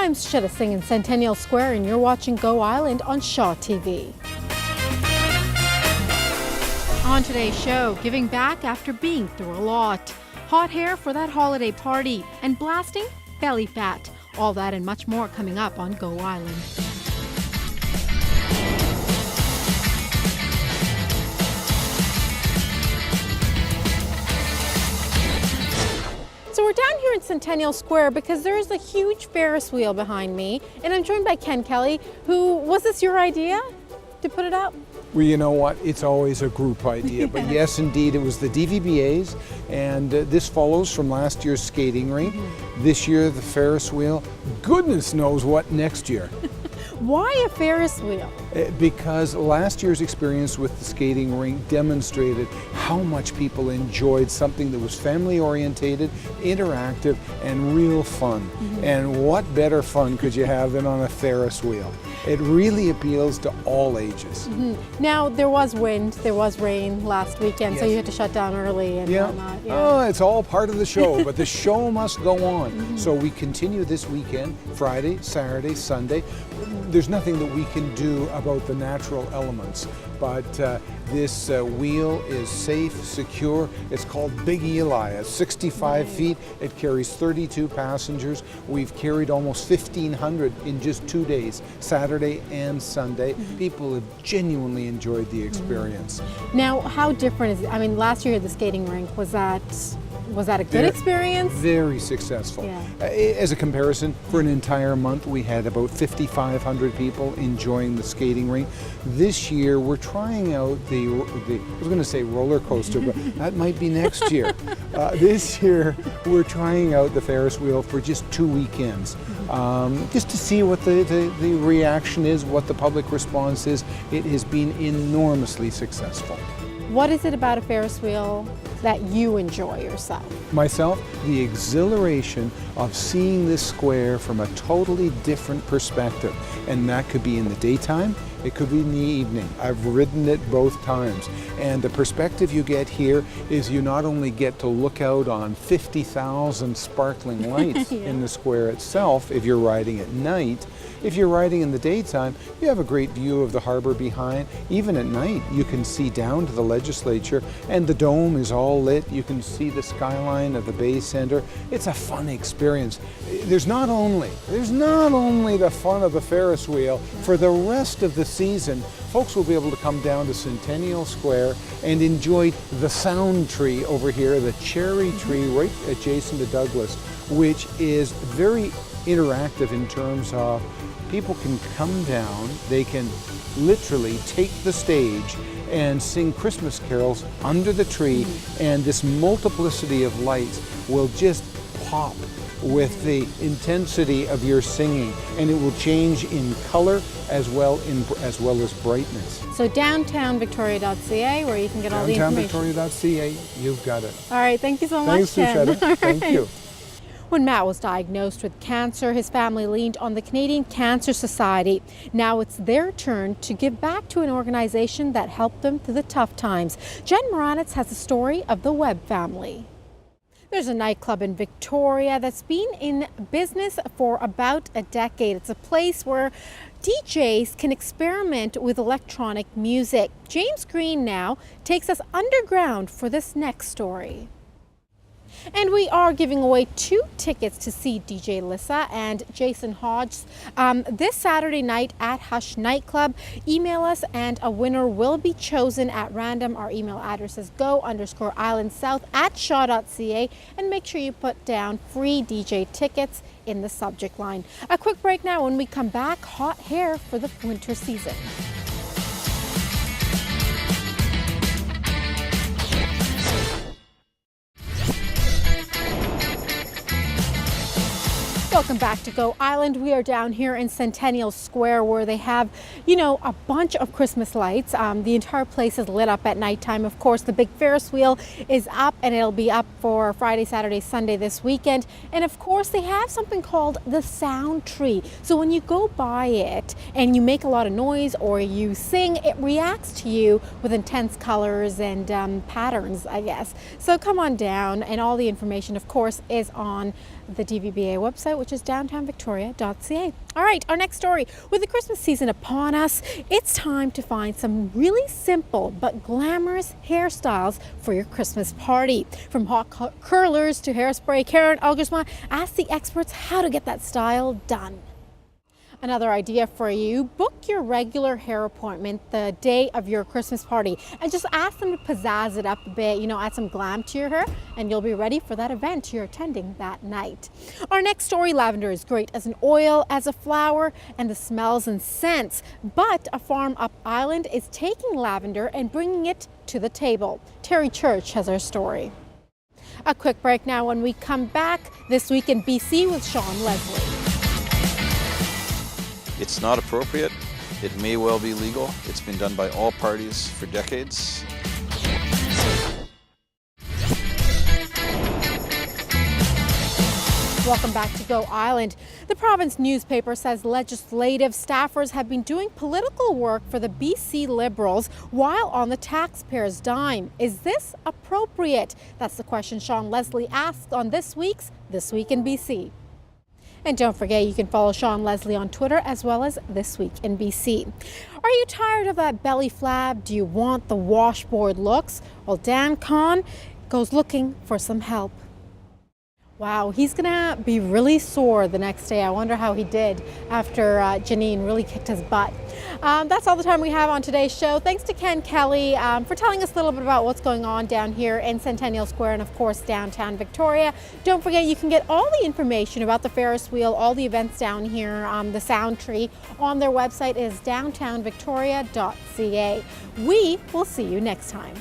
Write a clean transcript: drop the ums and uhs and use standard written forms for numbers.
I'm Sucheta Singh in Centennial Square, and you're watching Go Island on Shaw TV. On today's show, giving back after being through a lot, hot hair for that holiday party, and blasting belly fat. All that and much more coming up on Go Island. So we're down here in Centennial Square because there's a huge Ferris wheel behind me, and I'm joined by Ken Kelly, who, was this your idea to put it up? Well, you know what? It's always a group idea, but yes, indeed, it was the DVBA's, and this follows from last year's skating rink. This year, the Ferris wheel. Goodness knows what next year. Why a Ferris wheel? Because last year's experience with the skating rink demonstrated how much people enjoyed something that was family orientated, interactive, and real fun. And what better fun could you have than on a Ferris wheel? It really appeals to all ages. Now, there was wind, there was rain last weekend, so you had to shut down early and whatnot. Oh, it's all part of the show, but the show must go on. So we continue this weekend, Friday, Saturday, Sunday. There's nothing that we can do about the natural elements, but this wheel is safe, secure. It's called Big Eli. It's 65 feet. It carries 32 passengers. We've carried almost 1,500 in just 2 days, Saturday and Sunday. People have genuinely enjoyed the experience. Now, how different is it? I mean, last year at the skating rink, was that a good experience? Very successful. As a comparison, for an entire month, we had about 5,500 people enjoying the skating rink. This year, we're trying out I was going to say roller coaster, but that might be next year. This year, we're trying out the Ferris wheel for just 2 weekends, just to see what the reaction is, what the public response is. It has been enormously successful. What is it about a Ferris wheel that you enjoy yourself? Myself, the exhilaration of seeing this square from a totally different perspective. And that could be in the daytime, it could be in the evening. I've ridden it both times. And the perspective you get here is you not only get to look out on 50,000 sparkling lights in the square itself if you're riding at night. If you're riding in the daytime, you have a great view of the harbor behind. Even at night, you can see down to the legislature, and the dome is all lit. You can see the skyline of the Bay Center. It's a fun experience. There's not only the fun of the Ferris wheel. For the rest of the season, folks will be able to come down to Centennial Square and enjoy the sound tree over here, the cherry tree right adjacent to Douglas, which is very interactive in terms of people can come down, they can literally take the stage and sing Christmas carols under the tree, and this multiplicity of lights will just pop with the intensity of your singing, and it will change in color as well as brightness. So downtownvictoria.ca, where you can get all the information. Downtownvictoria.ca, you've got it. All right, thank you so much, Ken. Thanks, Sucheta. Thank you. When Matt was diagnosed with cancer, his family leaned on the Canadian Cancer Society. Now it's their turn to give back to an organization that helped them through the tough times. Jen Moranitz has a story of the Webb family. There's a nightclub in Victoria that's been in business for about a decade. It's a place where DJs can experiment with electronic music. James Green now takes us underground for this next story. And we are giving away 2 tickets to see DJ Lissa and Jason Hodges this Saturday night at Hush Nightclub. Email us and a winner will be chosen at random. Our email address is go_islandsouth@shaw.ca, and make sure you put down free DJ tickets in the subject line. A quick break now. When we come back, hot hair for the winter season. Welcome back to Go Island. We are down here in Centennial Square, where they have, a bunch of Christmas lights. The entire place is lit up at nighttime. Of course, the big Ferris wheel is up, and it'll be up for Friday, Saturday, Sunday this weekend. And of course, they have something called the sound tree. So when you go by it and you make a lot of noise or you sing, it reacts to you with intense colors and patterns, I guess. So come on down, and all the information, of course, is on the DVBA website, which which is downtownvictoria.ca. All right, our next story. With the Christmas season upon us, it's time to find some really simple but glamorous hairstyles for your Christmas party. From hot curlers to hairspray, Karen Elgersma asked the experts how to get that style done. Another idea for you, book your regular hair appointment the day of your Christmas party and just ask them to pizzazz it up a bit, add some glam to your hair, and you'll be ready for that event you're attending that night. Our next story, lavender is great as an oil, as a flower, and the smells and scents, but a farm up island is taking lavender and bringing it to the table. Terry Church has our story. A quick break now. When we come back, This Week in BC with Sean Leslie. It's not appropriate. It may well be legal. It's been done by all parties for decades. Welcome back to Go Island. The province newspaper says legislative staffers have been doing political work for the BC Liberals while on the taxpayers' dime. Is this appropriate? That's the question Sean Leslie asked on this week's This Week in BC. And don't forget, you can follow Sean Leslie on Twitter as well as This Week in BC. Are you tired of that belly flab? Do you want the washboard looks? Well, Dan Kahn goes looking for some help. Wow, he's gonna be really sore the next day. I wonder how he did after Janine really kicked his butt. That's all the time we have on today's show. Thanks to Ken Kelly for telling us a little bit about what's going on down here in Centennial Square and of course downtown Victoria. Don't forget, you can get all the information about the Ferris wheel, all the events down here, the Sound Tree on their website is downtownvictoria.ca. We will see you next time.